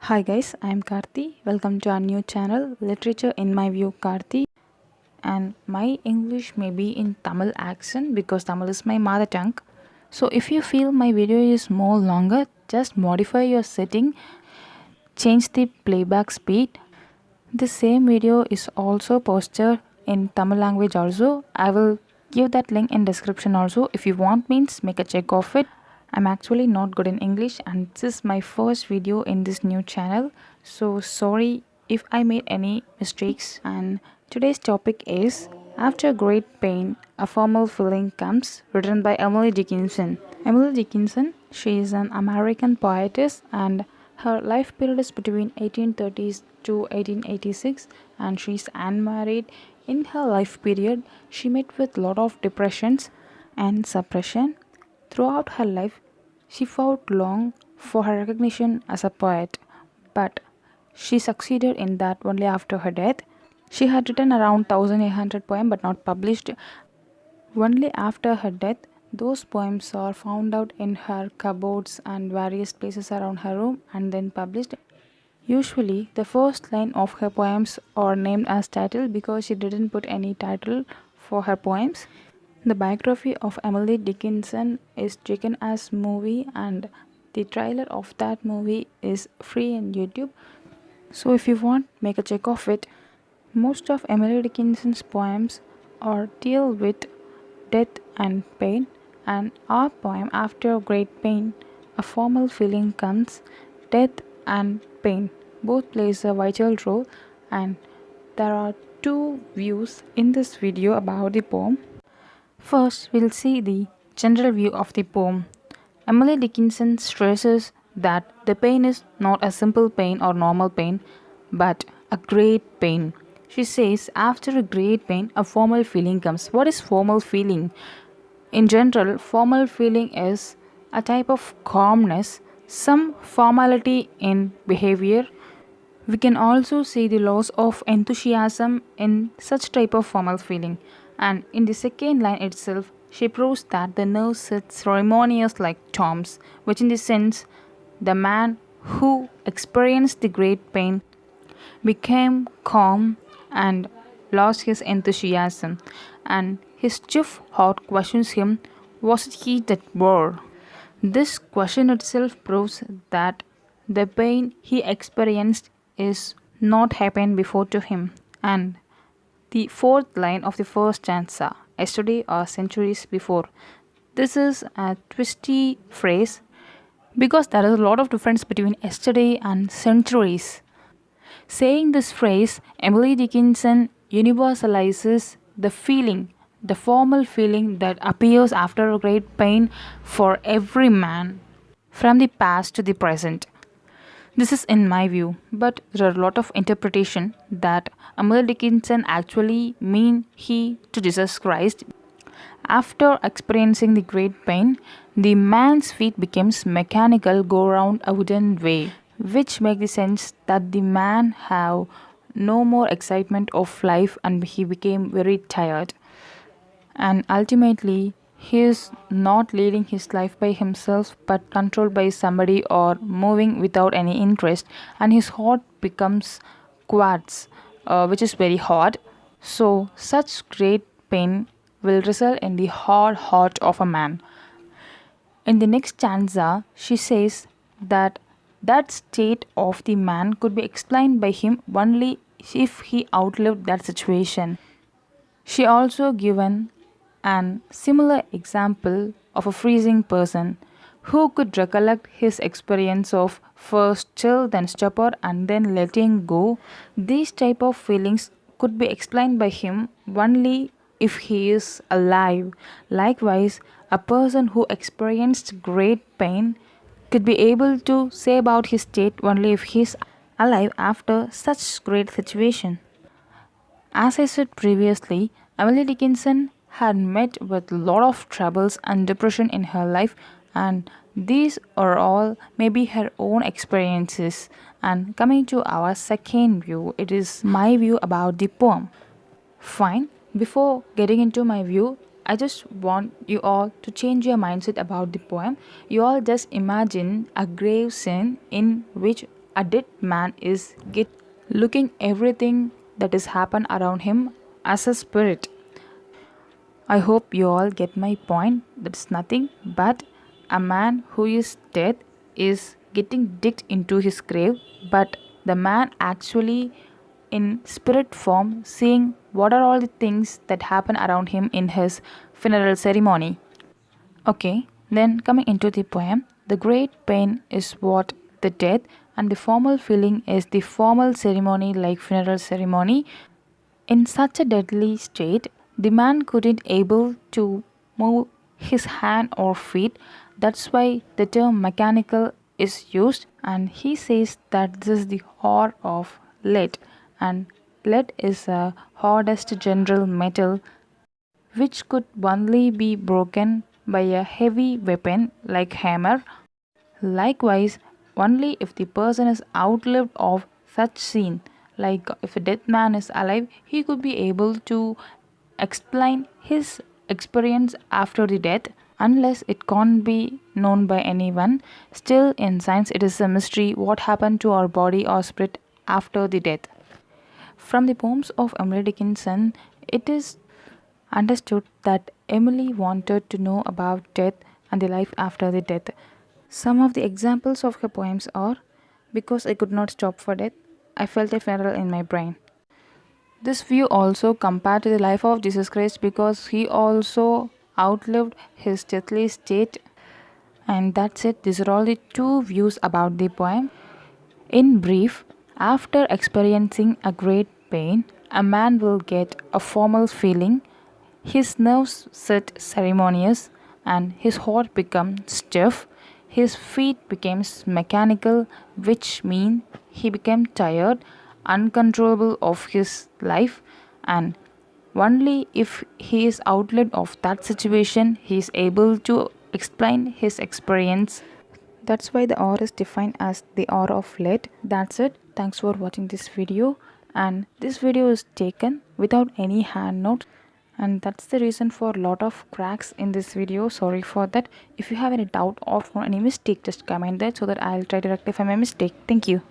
Hi guys, I am Karthi. Welcome to our new channel, Literature in My View Karthi. And my English may be in Tamil accent because Tamil is my mother tongue. So if you feel my video is more longer, just modify your setting, change the playback speed. The same video is also posted in Tamil language also. I will give that link in description also. If you want means make a check of it. I'm actually not good in English and this is my first video in this new channel. So sorry if I made any mistakes. And today's topic is After Great Pain, a Formal Feeling Comes, written by Emily Dickinson. Emily Dickinson, she is an American poetess and her life period is between 1830s to 1886 and she is unmarried. In her life period, she met with lot of depressions and suppression. Throughout her life, she fought long for her recognition as a poet, but she succeeded in that only after her death. She had written around 1800 poems but not published. Only after her death, those poems are found out in her cupboards and various places around her room and then published. Usually, the first line of her poems are named as title because she didn't put any title for her poems. The biography of Emily Dickinson is taken as movie and the trailer of that movie is free on YouTube. So if you want, make a check of it. Most of Emily Dickinson's poems are deal with death and pain, and our poem After Great Pain, a formal feeling comes. Death and pain both plays a vital role, and there are two views in this video about the poem. First, we'll see the general view of the poem. Emily Dickinson stresses that the pain is not a simple pain or normal pain, but a great pain. She says, after a great pain, a formal feeling comes. What is formal feeling? In general, formal feeling is a type of calmness, some formality in behavior. We can also see the loss of enthusiasm in such type of formal feeling. And in the second line itself, she proves that the nerves sit ceremonious like tombs, which in the sense the man who experienced the great pain became calm and lost his enthusiasm, and his stiff heart questions him, was it he that bore? This question itself proves that the pain he experienced is not happened before to him. And the fourth line of the first stanza, yesterday or centuries before. This is a twisty phrase because there is a lot of difference between yesterday and centuries. Saying this phrase, Emily Dickinson universalizes the feeling, the formal feeling that appears after a great pain for every man, from the past to the present. This is in my view, but there are a lot of interpretation that Emily Dickinson actually mean he to Jesus Christ. After experiencing the great pain, the man's feet becomes mechanical go round a wooden way, which make the sense that the man have no more excitement of life and he became very tired. And ultimately, he is not leading his life by himself but controlled by somebody or moving without any interest, and his heart becomes quartz, which is very hard. So, such great pain will result in the hard heart of a man. In the next stanza, she says that that state of the man could be explained by him only if he outlived that situation. She also given an similar example of a freezing person who could recollect his experience of first chill, then stupor, and then letting go. These type of feelings could be explained by him only if he is alive. Likewise, a person who experienced great pain could be able to say about his state only if he is alive after such great situation. As I said previously, Emily Dickinson had met with a lot of troubles and depression in her life, and these are all maybe her own experiences. And coming to our second view, it is my view about the poem. Fine, before getting into my view, I just want you all to change your mindset about the poem. You all just imagine a grave scene in which a dead man is get looking everything that is happen around him as a spirit. I hope you all get my point. That's nothing but a man who is dead is getting digged into his grave, but the man actually in spirit form seeing what are all the things that happen around him in his funeral ceremony. Okay, then coming into the poem, the great pain is what the death, and the formal feeling is the formal ceremony like funeral ceremony. In such a deadly state, the man couldn't able to move his hand or feet. That's why the term mechanical is used, and he says that this is the horror of lead, and lead is a hardest general metal which could only be broken by a heavy weapon like hammer. Likewise, only if the person is outlived of such scene, like if a dead man is alive, he could be able to explain his experience after the death. Unless it can't be known by anyone, still in science it is a mystery what happened to our body or spirit after the death. From the poems of Emily Dickinson, it is understood that Emily wanted to know about death and the life after the death. Some of the examples of her poems are Because I Could Not Stop for Death, I Felt a Funeral in My Brain. This view also compared to the life of Jesus Christ because he also outlived his deathly state. And that's it. These are all the two views about the poem. In brief, after experiencing a great pain, a man will get a formal feeling, his nerves sit ceremonious, and his heart becomes stiff, his feet becomes mechanical, which mean he became tired, uncontrollable of his life, and only if he is outlived of that situation, he is able to explain his experience. That's why the hour is defined as the hour of late. That's it. Thanks for watching this video. And this video is taken without any hand notes. And that's the reason for a lot of cracks in this video. Sorry for that. If you have any doubt or any mistake, just comment that so that I'll try to rectify my mistake. Thank you.